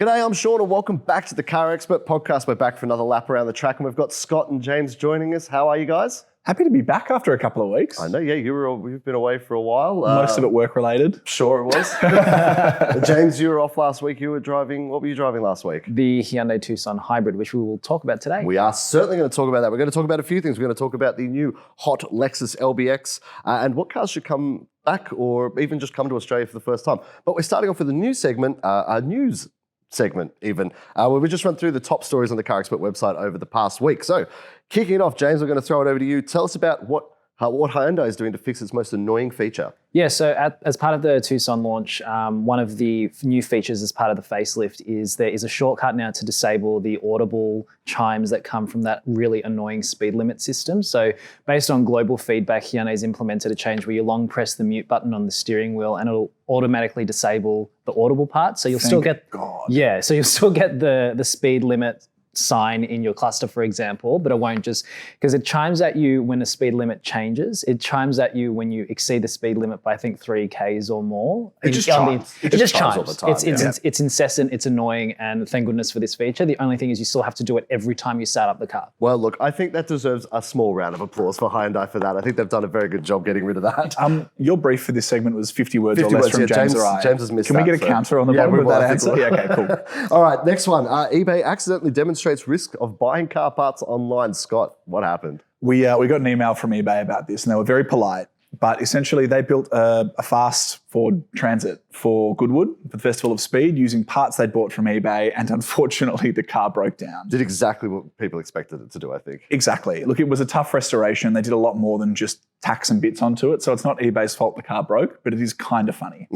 G'day, I'm Sean and welcome back to the CarExpert Podcast. We're back for another lap around the track and we've got Scott and James joining us. How are you guys? Happy to be back after a couple of weeks. I know, yeah, you've been away for a while. Most of it work-related. Sure it was. James, you were off last week. You were driving, what were you driving last week? The Hyundai Tucson Hybrid, which we will talk about today. We are certainly going to talk about that. We're going to talk about a few things. We're going to talk about the new hot Lexus LBX and what cars should come back or even just come to Australia for the first time. But we're starting off with a new segment, a news segment even, where we just run through the top stories on the CarExpert website over the past week. So kicking it off, James, we're going to throw it over to you. Tell us about what Hyundai is doing to fix its most annoying feature. Yeah, so as part of the Tucson launch, one of the new features as part of the facelift is there is a shortcut now to disable the audible chimes that come from that really annoying speed limit system. So based on global feedback, Hyundai's implemented a change where you long press the mute button on the steering wheel and it'll automatically disable the audible part. So you'll still get, so you'll still get the speed limit sign in your cluster, for example, but it won't just, because it chimes at you when the speed limit changes. It chimes at you when you exceed the speed limit by, I think, 3 Ks or more. It just chimes. It just chimes all the time. It's incessant, it's annoying, and thank goodness for this feature. The only thing is you still have to do it every time you start up the car. Well, look, I think that deserves a small round of applause for Hyundai for that. I think they've done a very good job getting rid of that. Your brief for this segment was 50 words or less from James or I. James has missed Can we get a counter on the bottom of that answer? Yeah, okay, cool. All right, next one. eBay accidentally demonstrates risk of buying car parts online. Scott, what happened? We got an email from eBay about this and they were very polite, but essentially they built a fast Ford Transit for Goodwood, for the Festival of Speed, using parts they'd bought from eBay, and unfortunately the car broke down. Did exactly what people expected it to do, I think. Exactly. Look, it was a tough restoration. They did a lot more than just tack some bits onto it, so it's not eBay's fault the car broke, but it is kind of funny.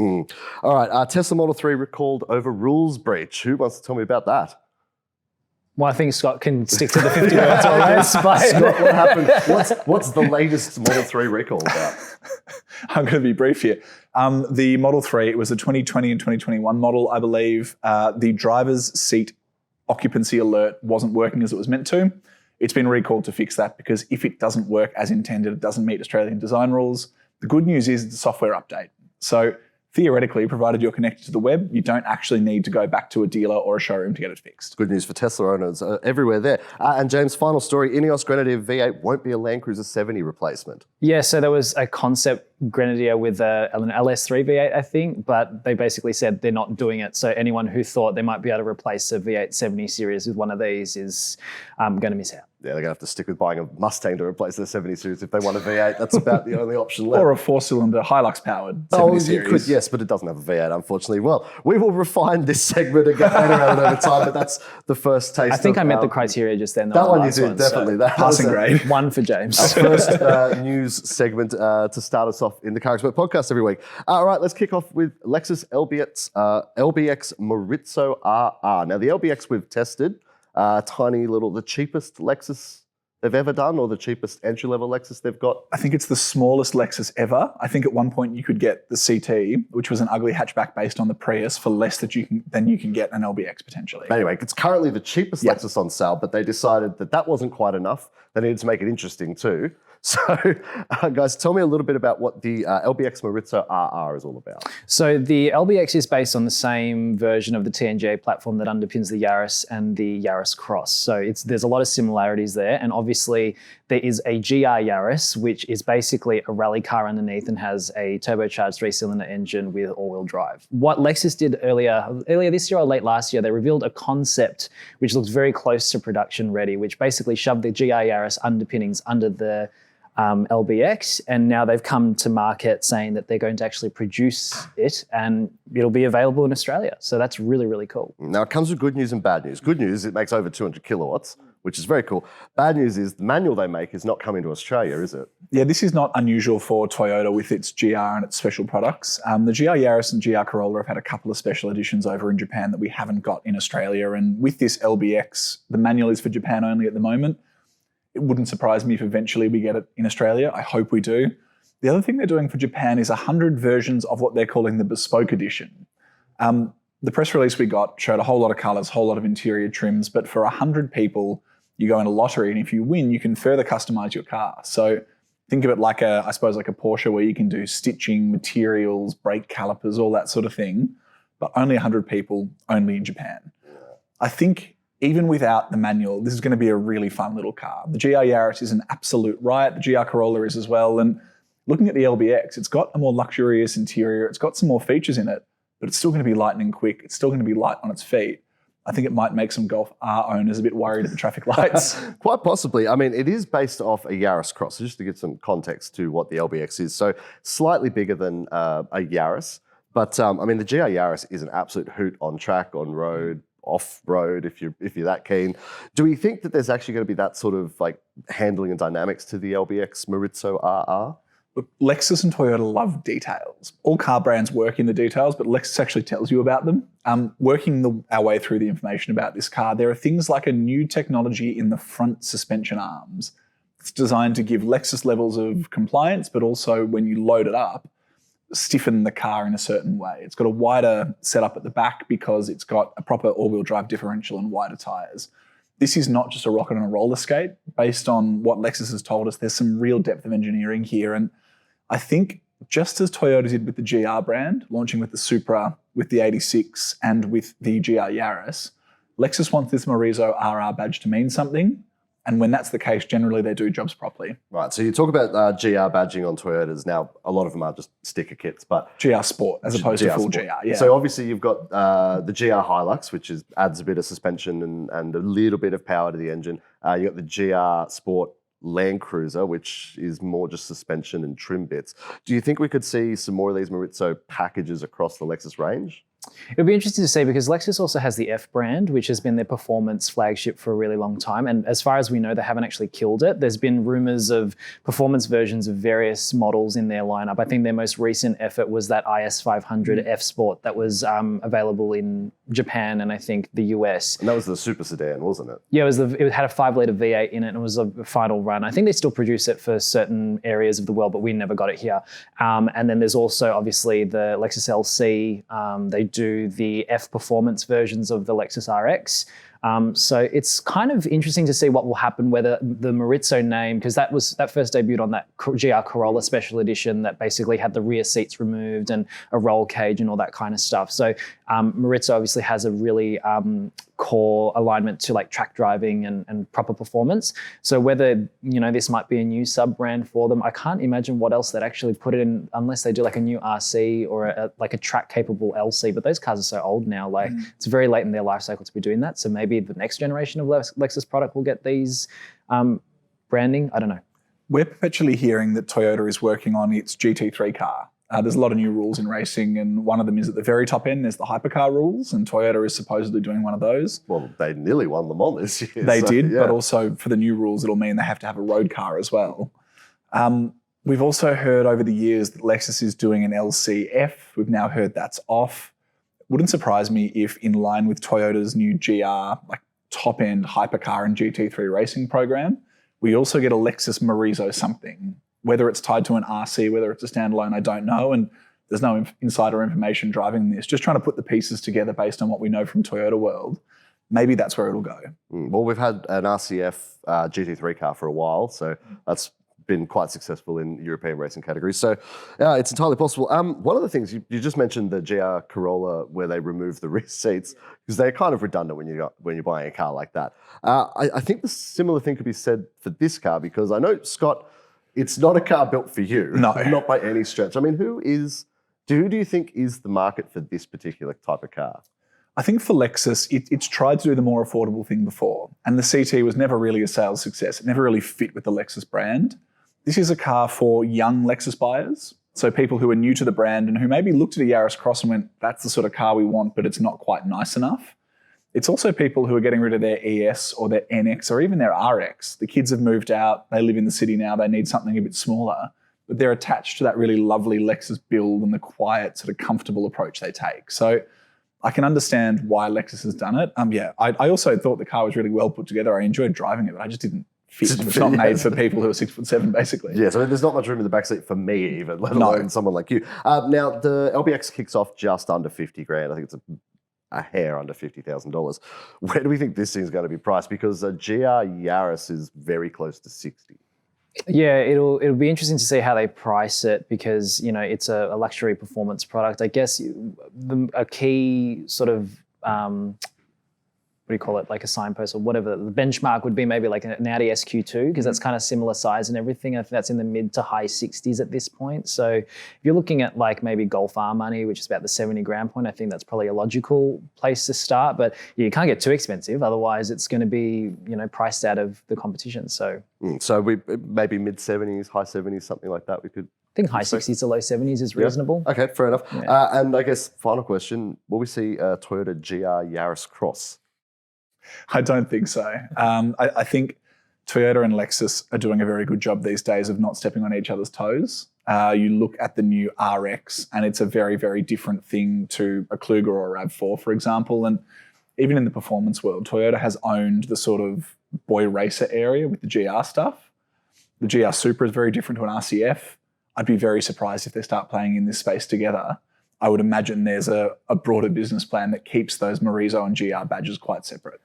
All right, Tesla Model 3 recalled over rules breach. Who wants to tell me about that? Well, I think Scott can stick to the 50 words or less. Scott, what happened? What's the latest Model 3 recall about? I'm going to be brief here. The Model 3, it was a 2020 and 2021 model, I believe. The driver's seat occupancy alert wasn't working as it was meant to. It's been recalled to fix that because if it doesn't work as intended, it doesn't meet Australian design rules. The good news is it's a software update. So theoretically, provided you're connected to the web, you don't actually need to go back to a dealer or a showroom to get it fixed. Good news for Tesla owners everywhere there. And James, final story, Ineos Grenadier V8 won't be a Land Cruiser 70 replacement. Yeah, so there was a concept Grenadier with an LS3 V8, I think, but they basically said they're not doing it. So anyone who thought they might be able to replace a V8 70 series with one of these is going to miss out. Yeah, they're going to have to stick with buying a Mustang to replace their 70 series if they want a V8. That's about the only option left. Or a 4-cylinder Hilux-powered 70 series. You could, yes, but it doesn't have a V8, unfortunately. Well, we will refine this segment and get better at it over time, but that's the first taste. I think I met the criteria just then. That one you did, definitely. So passing grade. 1 for James. Our first news segment to start us off in the CarExpert Podcast every week. All right, let's kick off with Lexus LBX Morizo RR. Now, the LBX we've tested, tiny little, the cheapest Lexus they've ever done, or the cheapest entry-level Lexus they've got? I think it's the smallest Lexus ever. I think at one point you could get the CT, which was an ugly hatchback based on the Prius, for less than you can get an LBX potentially. But anyway, it's currently the cheapest Lexus on sale, but they decided that wasn't quite enough. They needed to make it interesting too. So, guys, tell me a little bit about what the LBX Morizo RR is all about. So the LBX is based on the same version of the TNGA platform that underpins the Yaris and the Yaris Cross. So there's a lot of similarities there. And obviously there is a GR Yaris, which is basically a rally car underneath and has a turbocharged 3-cylinder engine with all-wheel drive. What Lexus did earlier this year or late last year, they revealed a concept which looks very close to production ready, which basically shoved the GR Yaris underpinnings under the LBX, and now they've come to market saying that they're going to actually produce it and it'll be available in Australia. So that's really, really cool. Now it comes with good news and bad news. Good news, it makes over 200 kilowatts, which is very cool. Bad news is the manual they make is not coming to Australia, is it? Yeah, this is not unusual for Toyota with its GR and its special products. The GR Yaris and GR Corolla have had a couple of special editions over in Japan that we haven't got in Australia. And with this LBX, the manual is for Japan only at the moment. It wouldn't surprise me if eventually we get it in Australia. I hope we do. The other thing they're doing for Japan is 100 versions of what they're calling the bespoke edition. The press release we got showed a whole lot of colours, a whole lot of interior trims, but for 100 people, you go in a lottery, and if you win, you can further customise your car. So think of it like a Porsche, where you can do stitching, materials, brake calipers, all that sort of thing, but only 100 people, only in Japan. I think even without the manual, this is going to be a really fun little car. The GR Yaris is an absolute riot. The GR Corolla is as well. And looking at the LBX, it's got a more luxurious interior. It's got some more features in it, but it's still going to be lightning quick. It's still going to be light on its feet. I think it might make some Golf R owners a bit worried at the traffic lights. Quite possibly. I mean, it is based off a Yaris Cross, so just to give some context to what the LBX is. So slightly bigger than a Yaris, but I mean, the GR Yaris is an absolute hoot on track, on road, off-road, if you're that keen. Do we think that there's actually going to be that sort of like handling and dynamics to the LBX Morizo RR? Look, Lexus and Toyota love details. All car brands work in the details, but Lexus actually tells you about them. Working our way through the information about this car, there are things like a new technology in the front suspension arms. It's designed to give Lexus levels of compliance, but also when you load it up, stiffen the car in a certain way. It's got a wider setup at the back because it's got a proper all-wheel drive differential and wider tyres. This is not just a rocket on a roller skate. Based on what Lexus has told us, there's some real depth of engineering here. And I think just as Toyota did with the GR brand, launching with the Supra, with the 86 and with the GR Yaris, Lexus wants this Morizo RR badge to mean something. And when that's the case, generally they do jobs properly. Right, so you talk about GR badging on Toyotas. Now, a lot of them are just sticker kits, but GR Sport as opposed to full Sport. GR, yeah. So obviously you've got the GR Hilux, which adds a bit of suspension and a little bit of power to the engine. You've got the GR Sport Land Cruiser, which is more just suspension and trim bits. Do you think we could see some more of these Morizo packages across the Lexus range? It'll be interesting to see because Lexus also has the F brand, which has been their performance flagship for a really long time. And as far as we know, they haven't actually killed it. There's been rumors of performance versions of various models in their lineup. I think their most recent effort was that IS 500 F Sport that was available in Japan and I think the US. And that was the super sedan, wasn't it? Yeah, it had a 5-litre V8 in it and it was a final run. I think they still produce it for certain areas of the world, but we never got it here. And then there's also obviously the Lexus LC. They do the F performance versions of the Lexus RX. So it's kind of interesting to see what will happen, whether the Morizo name, because that first debuted on that GR Corolla Special Edition that basically had the rear seats removed and a roll cage and all that kind of stuff. So Morizo obviously has a really core alignment to like track driving and proper performance. So whether, this might be a new sub-brand for them, I can't imagine what else they'd actually put it in unless they do like a new RC or a track-capable LC. But those cars are so old now, it's very late in their life cycle to be doing that. So maybe the next generation of Lexus product will get these branding. I don't know. We're perpetually hearing that Toyota is working on its GT3 car. There's a lot of new rules in racing, and one of them is at the very top end, there's the hypercar rules, and Toyota is supposedly doing one of those. Well, they nearly won Le Mans this year. They did, yeah. But also for the new rules, it'll mean they have to have a road car as well. We've also heard over the years that Lexus is doing an LCF. We've now heard that's off. Wouldn't surprise me if, in line with Toyota's new GR, like top-end hypercar and GT3 racing program, we also get a Lexus Morizo something. Whether it's tied to an RC, whether it's a standalone, I don't know. And there's no insider information driving this. Just trying to put the pieces together based on what we know from Toyota World. Maybe that's where it'll go. Well, we've had an RCF GT3 car for a while, so that's been quite successful in European racing categories. So it's entirely possible. One of the things, you just mentioned the GR Corolla where they remove the rear seats, because they're kind of redundant when you're buying a car like that. I think the similar thing could be said for this car, because I know, Scott, it's not a car built for you. No. Not by any stretch. I mean, who do you think is the market for this particular type of car? I think for Lexus, it's tried to do the more affordable thing before. And the CT was never really a sales success. It never really fit with the Lexus brand. This is a car for young Lexus buyers. So people who are new to the brand and who maybe looked at a Yaris Cross and went, that's the sort of car we want, but it's not quite nice enough. It's also people who are getting rid of their ES or their NX or even their RX. The kids have moved out. They live in the city now. They need something a bit smaller, but they're attached to that really lovely Lexus build and the quiet, sort of comfortable approach they take. So I can understand why Lexus has done it. I also thought the car was really well put together. I enjoyed driving it, but I just didn't fit. It's not made for people who are 6'7", basically. Yeah, so there's not much room in the backseat for me even, let alone someone like you. Now, the LBX kicks off just under 50 grand. I think it's a hair under $50,000. Where do we think this thing's going to be priced? Because a GR Yaris is very close to 60. Yeah, it'll be interesting to see how they price it, because it's a luxury performance product. I guess a key sort of what do you call it, like a signpost or whatever. The benchmark would be maybe like an Audi SQ2 because that's kind of similar size and everything. I think that's in the mid to high 60s at this point. So if you're looking at like maybe Golf R money, which is about the 70 grand point, I think that's probably a logical place to start. But you can't get too expensive, otherwise it's going to be priced out of the competition. So so we maybe mid 70s, high 70s, something like that. We could. I think high 60s to low 70s is reasonable. Yeah. Okay, fair enough. Yeah. And I guess final question: will we see a Toyota GR Yaris Cross? I don't think so. I think Toyota and Lexus are doing a very good job these days of not stepping on each other's toes. You look at the new RX and it's a very, very different thing to a Kluger or a RAV4, for example. And even in the performance world, Toyota has owned the sort of boy racer area with the GR stuff. The GR Supra is very different to an RCF. I'd be very surprised if they start playing in this space together. I would imagine there's a broader business plan that keeps those Morizo and GR badges quite separate.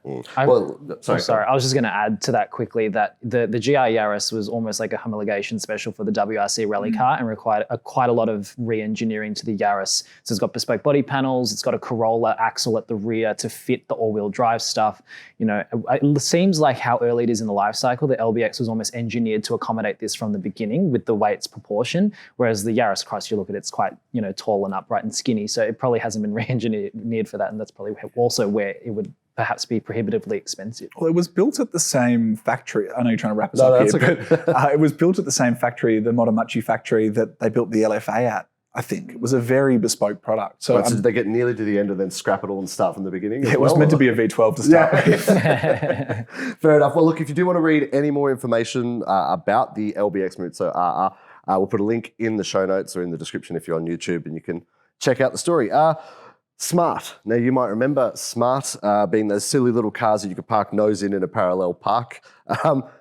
Sorry. I was just going to add to that quickly that the GR Yaris was almost like a homologation special for the WRC rally car and required quite a lot of re-engineering to the Yaris. So it's got bespoke body panels, it's got a Corolla axle at the rear to fit the all-wheel drive stuff. It seems like how early it is in the life cycle, the LBX was almost engineered to accommodate this from the beginning with the way it's proportion, whereas the Yaris Cross, you look at it's quite tall and upright and skinny, so it probably hasn't been re-engineered for that, and that's probably also where it would perhaps be prohibitively expensive. Well, it was built at the same factory. I know you're trying to wrap us up here, but it was built at the same factory, the Motomachi factory that they built the LFA at. I think it was a very bespoke product. So did they get nearly to the end and then scrap it all and start from the beginning? Yeah, it was meant to be a V12 to start with. Fair enough. Well, look, if you do want to read any more information about the LBX Morizo RR, we'll put a link in the show notes or in the description if you're on YouTube, and you can check out the story. Smart. Now, you might remember Smart being those silly little cars that you could park nose in a parallel park.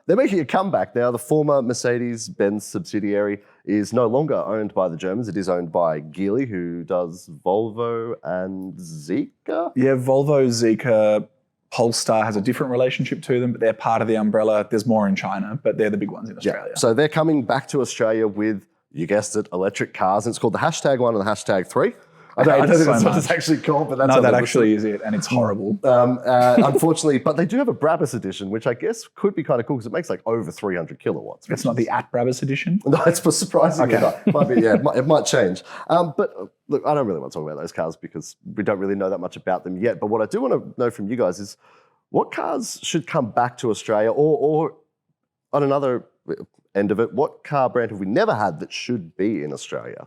They're making a comeback now. The former Mercedes-Benz subsidiary is no longer owned by the Germans. It is owned by Geely, who does Volvo and Zeekr. Yeah, Volvo, Zeekr, Polestar has a different relationship to them, but they're part of the umbrella. There's more in China, but they're the big ones in Australia. So they're coming back to Australia with, you guessed it, electric cars. And it's called the #1 and the #3. I don't think that's what it's actually called, but that's no, that actually is it, and it's horrible. Unfortunately, but they do have a Brabus edition, which I guess could be kind of cool because it makes like over 300 kilowatts. It's not the Brabus edition? No, it's surprisingly not. Might be, it might change. But look, I don't really want to talk about those cars because we don't really know that much about them yet. But what I do want to know from you guys is what cars should come back to Australia, or on another end of it, what car brand have we never had that should be in Australia?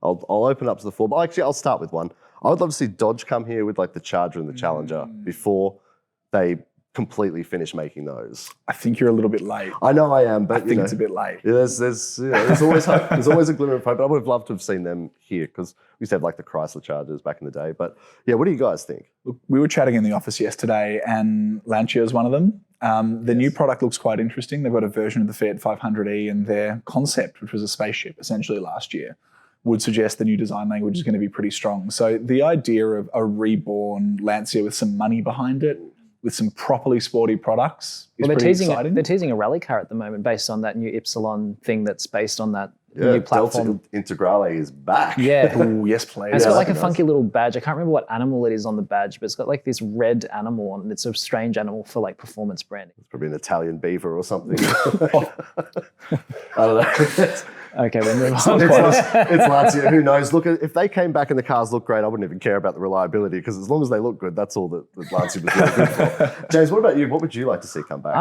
I'll open up to the floor, but actually I'll start with one. I would love to see Dodge come here with like the Charger and the Challenger before they completely finish making those. I think you're a little bit late. I know I am, but I think it's a bit late. Yeah, there's always hope. There's always a glimmer of hope. But I would have loved to have seen them here because we used to have like the Chrysler Chargers back in the day. But yeah, what do you guys think? Look, we were chatting in the office yesterday, and Lancia is one of them. The new product looks quite interesting. They've got a version of the Fiat 500e, and their concept, which was a spaceship essentially last year, would suggest the new design language is going to be pretty strong. So the idea of a reborn Lancia with some money behind it, with some properly sporty products, is pretty exciting. They're teasing a rally car at the moment based on that new Ypsilon thing that's based on that new platform. Delta Integrale is back. Yeah. Ooh, yes, please. And it's got like a funky little badge. I can't remember what animal it is on the badge, but it's got like this red animal on it. It's a strange animal for like performance branding. It's probably an Italian beaver or something. I don't know. Okay, we'll move on. It's Lancia. Who knows? Look, if they came back and the cars look great, I wouldn't even care about the reliability because as long as they look good, that's all that Lancia was really good for. James, what about you? What would you like to see come back?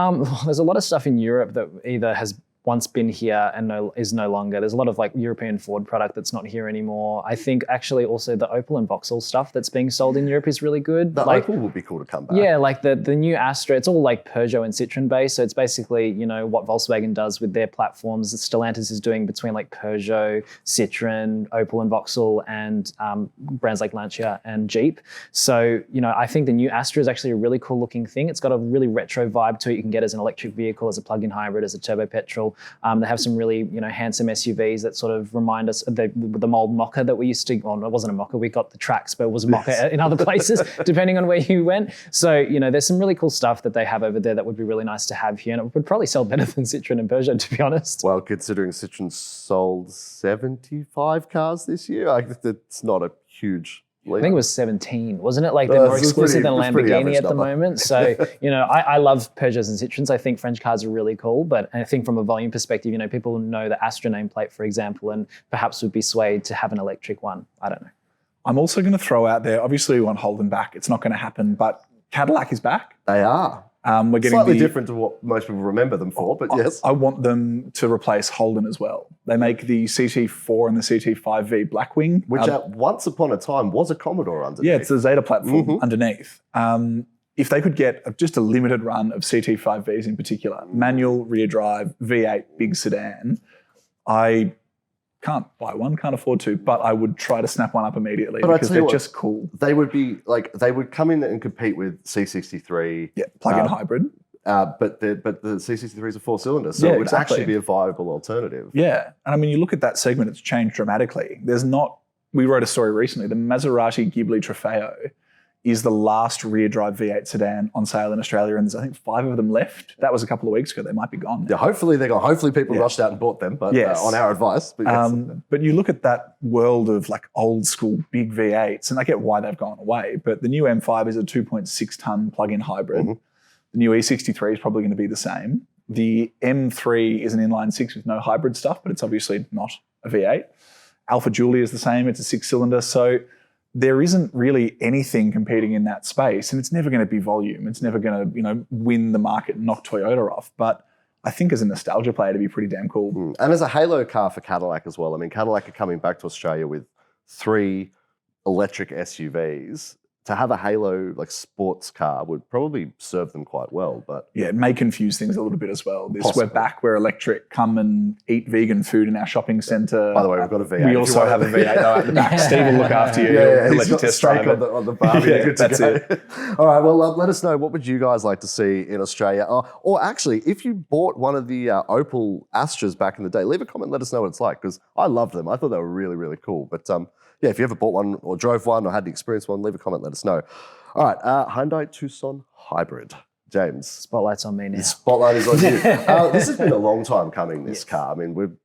There's a lot of stuff in Europe that either has once been here and is no longer. There's a lot of like European Ford product that's not here anymore. I think actually also the Opel and Vauxhall stuff that's being sold in Europe is really good. The Opel would be cool to come back. Yeah, like the new Astra, it's all like Peugeot and Citroen based. So it's basically, what Volkswagen does with their platforms that Stellantis is doing between like Peugeot, Citroen, Opel and Vauxhall and brands like Lancia and Jeep. So, I think the new Astra is actually a really cool looking thing. It's got a really retro vibe to it. You can get as an electric vehicle, as a plug-in hybrid, as a turbo petrol. They have some really, handsome SUVs that sort of remind us of the mold Mocha that we used to, well, it wasn't a Mocha, we got the Trax, but it was a Mocha in other places, depending on where you went. So, there's some really cool stuff that they have over there that would be really nice to have here. And it would probably sell better than Citroen and Peugeot, to be honest. Well, considering Citroen sold 75 cars this year, it's not a huge I think it was 17, wasn't it? Like they're more exclusive than Lamborghini at the moment. So, I love Peugeots and Citroens. I think French cars are really cool, but I think from a volume perspective, people know the Astra nameplate, for example, and perhaps would be swayed to have an electric one. I don't know. I'm also going to throw out there, obviously we want Holden back. It's not going to happen, but Cadillac is back. They are. We're getting slightly different to what most people remember them for, but yes. I want them to replace Holden as well. They make the CT4 and the CT5V Blackwing. Which once upon a time was a Commodore underneath. Yeah, it's a Zeta platform underneath. If they could get just a limited run of CT5Vs in particular, manual, rear drive, V8, big sedan, I can't buy one, can't afford to, but I would try to snap one up immediately because they're just cool. They would be they would come in and compete with C63. Yeah, plug-in hybrid. But the C63 is a 4-cylinder, so it would actually be a viable alternative. Yeah, and I mean, you look at that segment, it's changed dramatically. We wrote a story recently, the Maserati Ghibli Trofeo is the last rear-drive V8 sedan on sale in Australia, and there's, I think, 5 of them left. That was a couple of weeks ago. They might be gone now. Yeah, hopefully they're gone. Hopefully people rushed out and bought them, but on our advice. But, yes. But you look at that world of like old-school big V8s, and I get why they've gone away, but the new M5 is a 2.6-ton plug-in hybrid. The new E63 is probably going to be the same. The M3 is an inline-6 with no hybrid stuff, but it's obviously not a V8. Alpha Julia is the same. It's a 6-cylinder. So there isn't really anything competing in that space, and it's never going to be volume. It's never going to, win the market and knock Toyota off. But I think as a nostalgia player, it'd be pretty damn cool. And as a halo car for Cadillac as well. I mean, Cadillac are coming back to Australia with 3 electric SUVs. To have a halo sports car would probably serve them quite well, but yeah, it may confuse things a little bit as well. We're back, we're electric, come and eat vegan food in our shopping centre. By the way, we've got a V8. We also have a V8 though at the back. Steve will look after you. He'll let you test drive it. on the bar. That's it. All right, well, let us know, what would you guys like to see in Australia? Or actually, if you bought one of the Opel Astras back in the day, leave a comment, let us know what it's like, because I loved them. I thought they were really, really cool. But if you ever bought one or drove one or had the experience one, leave a comment, let us know. All right, Hyundai Tucson Hybrid. James. Spotlight's on me now. The spotlight is on you. This has been a long time coming, this car. I mean,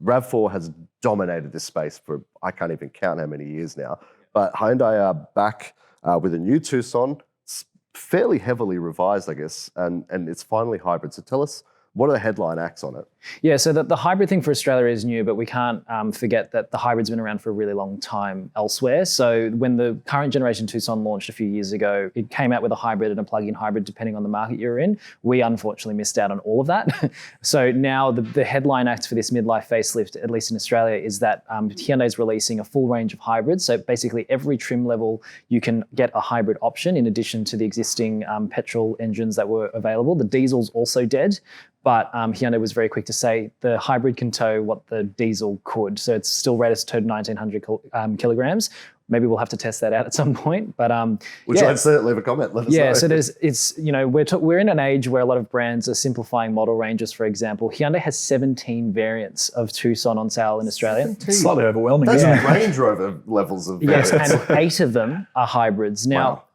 RAV4 has dominated this space for, I can't even count how many years now. But Hyundai are back with a new Tucson. It's fairly heavily revised, I guess, and it's finally hybrid. So tell us, what are the headline acts on it? Yeah, so the hybrid thing for Australia is new, but we can't forget that the hybrid's been around for a really long time elsewhere. So when the current generation Tucson launched a few years ago, it came out with a hybrid and a plug-in hybrid depending on the market you're in. We unfortunately missed out on all of that. So now the headline act for this midlife facelift, at least in Australia, is that Hyundai is releasing a full range of hybrids. So basically every trim level you can get a hybrid option in addition to the existing petrol engines that were available. The diesel's also dead. But Hyundai was very quick to say the hybrid can tow what the diesel could. So it's still rated to tow 1,900 kilograms. Maybe we'll have to test that out at some point. But Would you like to say it? Leave a comment. Let us know. So we're in an age where a lot of brands are simplifying model ranges. For example, Hyundai has 17 variants of Tucson on sale in Australia. 17? It's slightly overwhelming. That's Range Rover levels of variants. Yes, and 8 of them are hybrids. Now,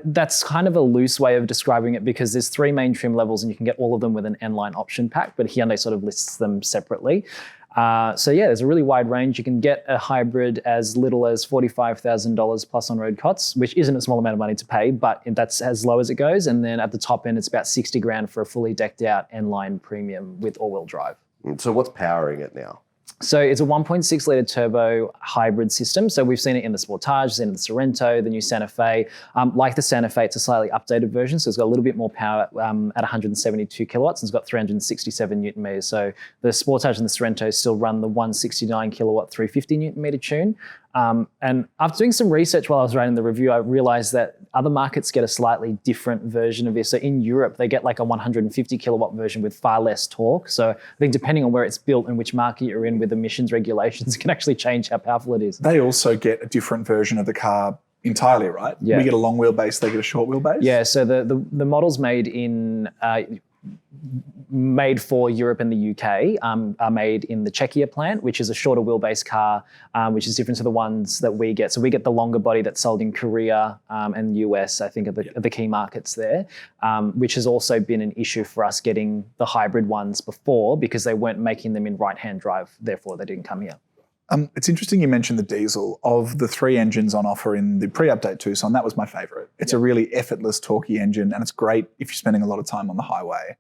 that's kind of a loose way of describing it because there's 3 main trim levels and you can get all of them with an N-line option pack, but Hyundai sort of lists them separately. There's a really wide range. You can get a hybrid as little as $45,000 plus on-road costs, which isn't a small amount of money to pay, but that's as low as it goes. And then at the top end, it's about 60 grand for a fully decked out N-line premium with all-wheel drive. So what's powering it now? So it's a 1.6 litre turbo hybrid system. So we've seen it in the Sportage, seen it in the Sorento, the new Santa Fe. Like the Santa Fe, it's a slightly updated version. So it's got a little bit more power at 172 kilowatts and it's got 367 Newton meters. So the Sportage and the Sorento still run the 169 kilowatt, 350 Newton meter tune. And after doing some research while I was writing the review, I realized that other markets get a slightly different version of this. So in Europe, they get like a 150 kilowatt version with far less torque. So I think depending on where it's built and which market you're in with emissions regulations, it can actually change how powerful it is. They also get a different version of the car entirely, right? Yeah. We get a long wheelbase, they get a short wheelbase? Yeah, so the models made for Europe and the UK are made in the Czechia plant, which is a shorter wheelbase car, which is different to the ones that we get. So we get the longer body that's sold in Korea and US, I think, are the key markets there, which has also been an issue for us getting the hybrid ones before because they weren't making them in right-hand drive, therefore they didn't come here. It's interesting you mentioned the diesel. Of the 3 engines on offer in the pre-update Tucson, that was my favourite. It's a really effortless, torquey engine, and it's great if you're spending a lot of time on the highway.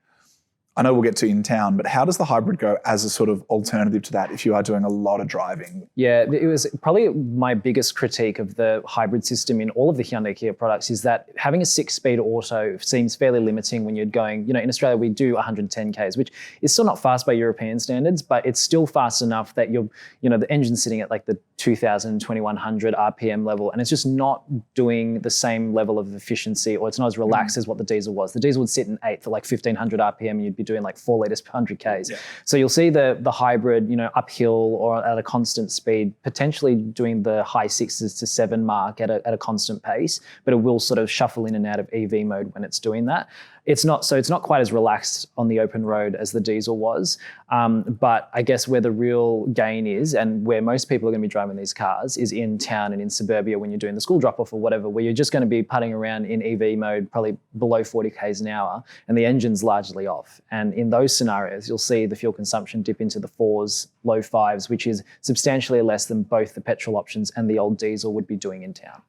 I know we'll get to in town, but how does the hybrid go as a sort of alternative to that if you are doing a lot of driving? Yeah, it was probably my biggest critique of the hybrid system in all of the Hyundai Kia products is that having a 6-speed auto seems fairly limiting when you're going, in Australia we do 110 Ks, which is still not fast by European standards, but it's still fast enough that the engine's sitting at like the 2000, 2100 RPM level, and it's just not doing the same level of efficiency, or it's not as relaxed as what the diesel was. The diesel would sit in 8th at like 1500 RPM, and you'd be doing like 4 litres per 100 Ks. Yeah. So you'll see the hybrid, uphill or at a constant speed, potentially doing the high 6s to 7 mark at a constant pace, but it will sort of shuffle in and out of EV mode when it's doing that. It's not quite as relaxed on the open road as the diesel was. But I guess where the real gain is, and where most people are going to be driving these cars, is in town and in suburbia when you're doing the school drop-off or whatever, where you're just going to be putting around in EV mode, probably below 40 Ks an hour, and the engine's largely off. And in those scenarios, you'll see the fuel consumption dip into the 4s, low 5s, which is substantially less than both the petrol options and the old diesel would be doing in town.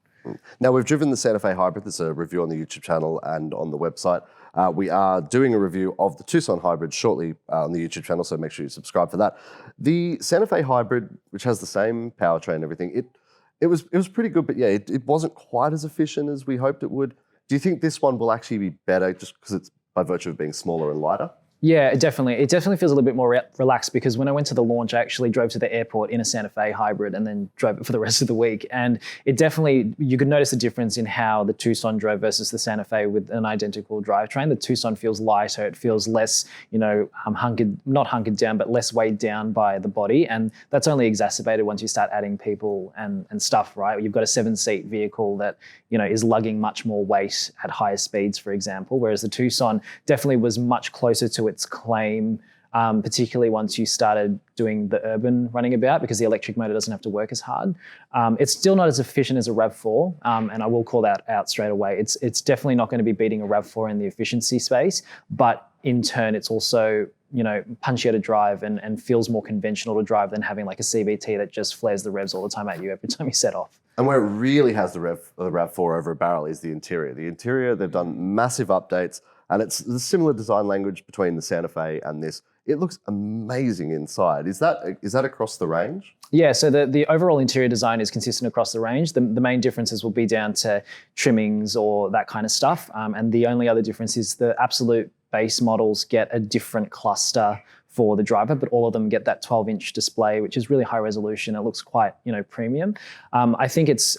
Now, we've driven the Santa Fe Hybrid. There's a review on the YouTube channel and on the website. We are doing a review of the Tucson Hybrid shortly on the YouTube channel, so make sure you subscribe for that. The Santa Fe Hybrid, which has the same powertrain and everything, it was pretty good, but yeah, it wasn't quite as efficient as we hoped it would. Do you think this one will actually be better just because it's by virtue of being smaller and lighter? Yeah, it definitely feels a little bit more relaxed, because when I went to the launch, I actually drove to the airport in a Santa Fe Hybrid and then drove it for the rest of the week. And it definitely, you could notice a difference in how the Tucson drove versus the Santa Fe with an identical drivetrain. The Tucson feels lighter. It feels less, not hunkered down, but less weighed down by the body. And that's only exacerbated once you start adding people and stuff, right? You've got a 7-seat vehicle that, is lugging much more weight at higher speeds, for example, whereas the Tucson definitely was much closer to its claim, particularly once you started doing the urban running about, because the electric motor doesn't have to work as hard. It's still not as efficient as a RAV4, and I will call that out straight away. It's definitely not going to be beating a RAV4 in the efficiency space, but in turn, it's also punchier to drive and feels more conventional to drive than having like a CVT that just flares the revs all the time at you every time you set off. And where it really has the RAV4 over a barrel is the interior. The interior, they've done massive updates, and it's a similar design language between the Santa Fe and this. It looks amazing inside. Is that across the range? Yeah, so the overall interior design is consistent across the range. The main differences will be down to trimmings or that kind of stuff. And the only other difference is the absolute base models get a different cluster for the driver, but all of them get that 12-inch display, which is really high resolution. It looks quite, premium. I think it's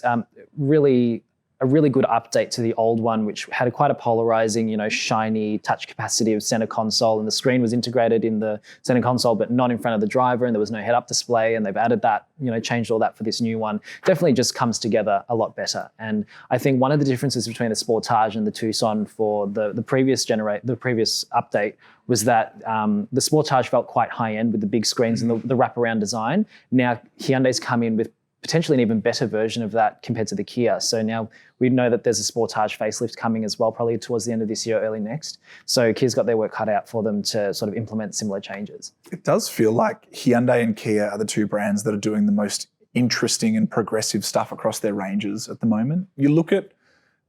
really a really good update to the old one, which had quite a polarizing, shiny touch capacity of center console, and the screen was integrated in the center console, but not in front of the driver, and there was no head-up display, and they've added that, changed all that for this new one. Definitely just comes together a lot better. And I think one of the differences between the Sportage and the Tucson for the previous update was that the Sportage felt quite high-end with the big screens and the wraparound design. Now Hyundai's come in with potentially an even better version of that compared to the Kia. So now we know that there's a Sportage facelift coming as well, probably towards the end of this year, early next. So Kia's got their work cut out for them to sort of implement similar changes. It does feel like Hyundai and Kia are the two brands that are doing the most interesting and progressive stuff across their ranges at the moment. You look at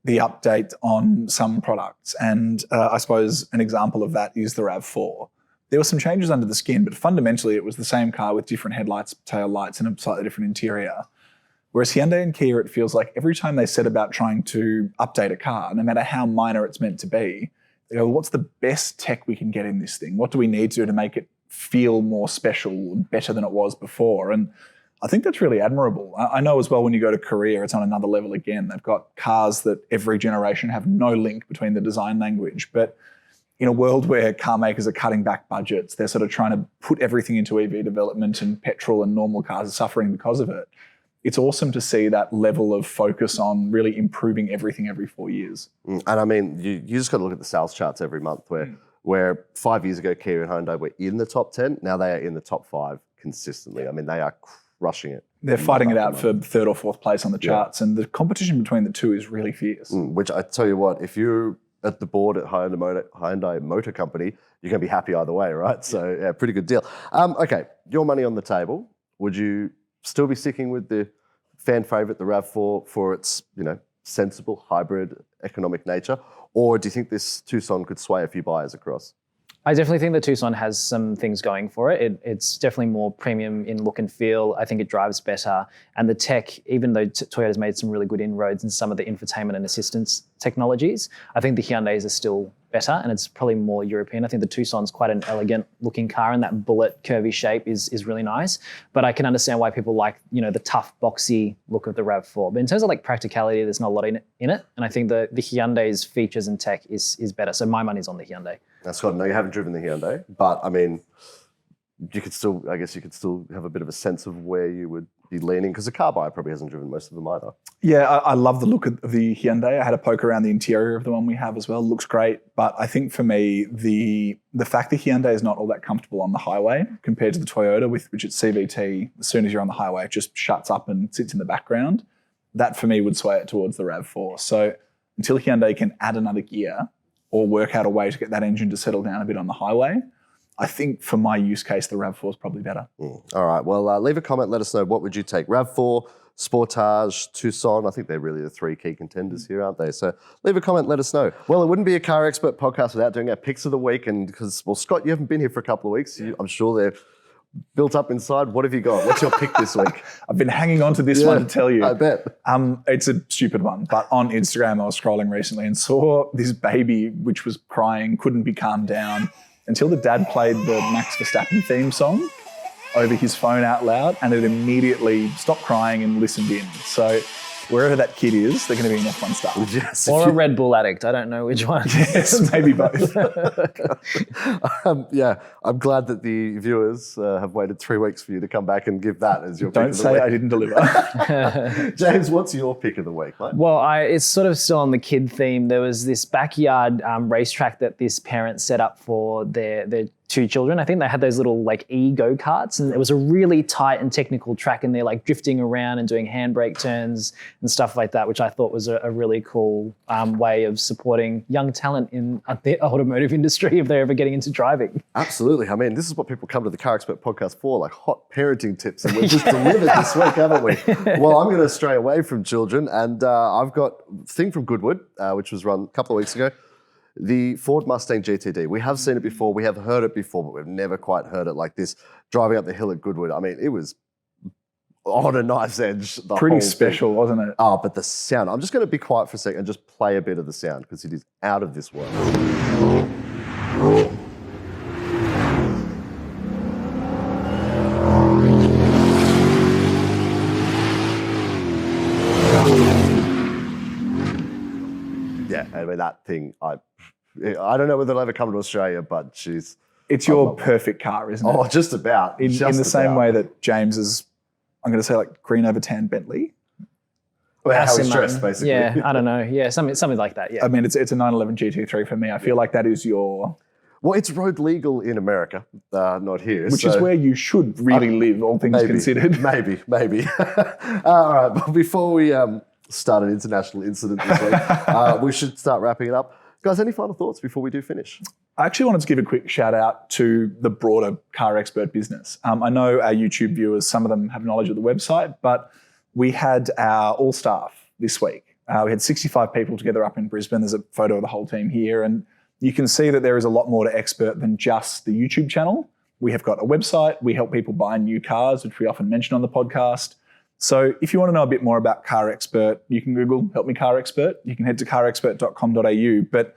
the update on some products, and I suppose an example of that is the RAV4. There were some changes under the skin, but fundamentally it was the same car with different headlights, tail lights, and a slightly different interior. Whereas Hyundai and Kia, it feels like every time they set about trying to update a car, no matter how minor it's meant to be, they go, well, what's the best tech we can get in this thing? What do we need to do to make it feel more special and better than it was before? And I think that's really admirable. I know as well when you go to Korea, it's on another level again. They've got cars that every generation have no link between the design language, but in a world where car makers are cutting back budgets, they're sort of trying to put everything into EV development, and petrol and normal cars are suffering because of it. It's awesome to see that level of focus on really improving everything every 4 years. And I mean, you just got to look at the sales charts every month where 5 years ago, Kia and Hyundai were in the top 10. Now they are in the top 5 consistently. I mean, they are crushing it. They're fighting it out for 3rd or 4th place on the charts, and the competition between the two is really fierce. Which I tell you what, if you're at the board at Hyundai Motor Company, you're going to be happy either way, right? So, yeah, pretty good deal. Okay, your money on the table. Would you still be sticking with the fan favorite, the RAV4, for its, sensible hybrid economic nature? Or do you think this Tucson could sway a few buyers across? I definitely think the Tucson has some things going for it. It's definitely more premium in look and feel. I think it drives better. And the tech, even though Toyota's made some really good inroads in some of the infotainment and assistance technologies, I think the Hyundais are still better, and it's probably more European. I think the Tucson's quite an elegant looking car, and that bullet curvy shape is really nice. But I can understand why people like, the tough, boxy look of the RAV4. But in terms of like practicality, there's not a lot in it. And I think the Hyundai's features and tech is better. So my money's on the Hyundai. Now, Scott, I know you haven't driven the Hyundai, but I mean, you could still have a bit of a sense of where you would be leaning, because a car buyer probably hasn't driven most of them either. Yeah, I love the look of the Hyundai. I had a poke around the interior of the one we have as well. Looks great. But I think for me, the fact the Hyundai is not all that comfortable on the highway compared to the Toyota, with which it's CVT, as soon as you're on the highway, it just shuts up and sits in the background. That for me would sway it towards the RAV4. So until Hyundai can add another gear or work out a way to get that engine to settle down a bit on the highway, I think for my use case, the RAV4 is probably better. All right. Well, leave a comment. Let us know. What would you take? RAV4, Sportage, Tucson. I think they're really the three key contenders here, aren't they? So leave a comment. Let us know. Well, it wouldn't be a Car Expert podcast without doing our picks of the week. And because, Scott, you haven't been here for a couple of weeks. I'm sure they're built up inside. What have you got? What's your pick this week? I've been hanging on to this one to tell you. I bet. It's a stupid one, but on Instagram I was scrolling recently and saw this baby which was crying, couldn't be calmed down, until the dad played the Max Verstappen theme song over his phone out loud, and it immediately stopped crying and listened in. So wherever that kid is, they're going to be in F1 style. Yes, or a Red Bull addict. I don't know which one. Yes, maybe both. I'm glad that the viewers have waited 3 weeks for you to come back and give that as your pick Don't of the say week. I didn't deliver. James, what's your pick of the week, mate? Well, it's sort of still on the kid theme. There was this backyard racetrack that this parent set up for their two children. I think they had those little like e-go-karts, and it was a really tight and technical track, and they're like drifting around and doing handbrake turns and stuff like that, which I thought was a really cool way of supporting young talent in the automotive industry if they're ever getting into driving. Absolutely. I mean, this is what people come to the CarExpert podcast for, like hot parenting tips, and we've just delivered this week, haven't we? Well, I'm going to stray away from children, and I've got a thing from Goodwood, which was run a couple of weeks ago. The Ford Mustang GTD. We have seen it before, we have heard it before, but we've never quite heard it like this, driving up the hill at Goodwood. I mean, it was on a knife's edge. Pretty special, wasn't it? Oh, but the sound. I'm just going to be quiet for a second and just play a bit of the sound, because it is out of this world. Yeah, I mean, that thing, I don't know whether it'll ever come to Australia, but she's... It's your perfect car, isn't it? Oh, just about. In the same way that James is, I'm going to say, like green over tan Bentley. Well, how he's dressed, basically. Yeah, I don't know. Yeah, something like that, yeah. I mean, it's a 911 GT3 for me. I feel like that is your... Well, it's road legal in America, not here. Which is where you should really live, all things considered. Maybe. All right, but before we start an international incident this week, we should start wrapping it up. Guys, any final thoughts before we do finish? I actually wanted to give a quick shout out to the broader CarExpert business. I know our YouTube viewers, some of them have knowledge of the website, but we had our all staff this week. We had 65 people together up in Brisbane. There's a photo of the whole team here, and you can see that there is a lot more to Expert than just the YouTube channel. We have got a website. We help people buy new cars, which we often mention on the podcast. So if you want to know a bit more about CarExpert, you can Google Help Me CarExpert. You can head to carexpert.com.au. But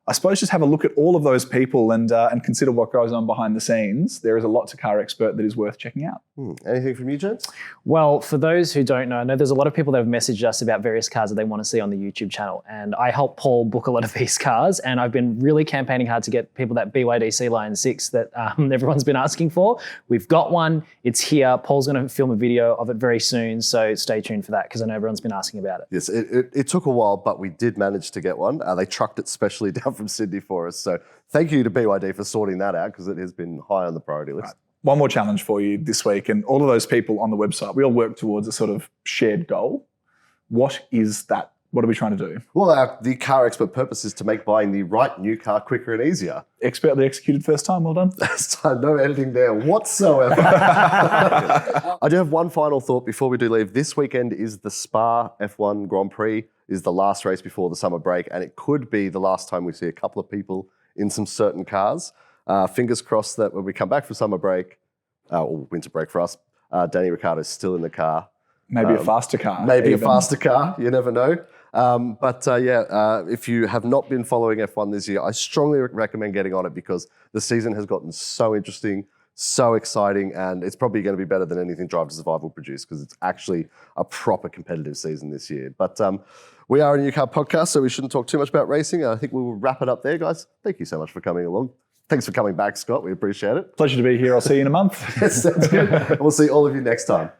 I suppose just have a look at all of those people and consider what goes on behind the scenes. There is a lot to CarExpert that is worth checking out. Anything from you, James? Well, for those who don't know, I know there's a lot of people that have messaged us about various cars that they want to see on the YouTube channel. And I help Paul book a lot of these cars. And I've been really campaigning hard to get people that BYD Sea Lion 6 that everyone's been asking for. We've got one. It's here. Paul's going to film a video of it very soon. So stay tuned for that, because I know everyone's been asking about it. Yes, it took a while, but we did manage to get one. They trucked it specially down from Sydney for us. So thank you to BYD for sorting that out, because it has been high on the priority list. Right. One more challenge for you this week, and all of those people on the website, we all work towards a sort of shared goal. What is that What are we trying to do? Well, the car expert purpose is to make buying the right new car quicker and easier. Expertly executed first time. Well done. No editing there whatsoever. I do have one final thought before we do leave. This weekend is the Spa F1 Grand Prix, is the last race before the summer break, and it could be the last time we see a couple of people in some certain cars. Fingers crossed that when we come back from summer break, or winter break for us, Danny Ricciardo is still in the car. Maybe a faster car. Maybe even a faster car. You never know. If you have not been following F1 this year, I strongly recommend getting on it because the season has gotten so interesting, so exciting, and it's probably going to be better than anything Drive to Survive will produce because it's actually a proper competitive season this year. But we are a new car podcast, so we shouldn't talk too much about racing. I think we will wrap it up there, guys. Thank you so much for coming along. Thanks for coming back, Scott. We appreciate it. Pleasure to be here. I'll see you in a month. Sounds good. And we'll see all of you next time.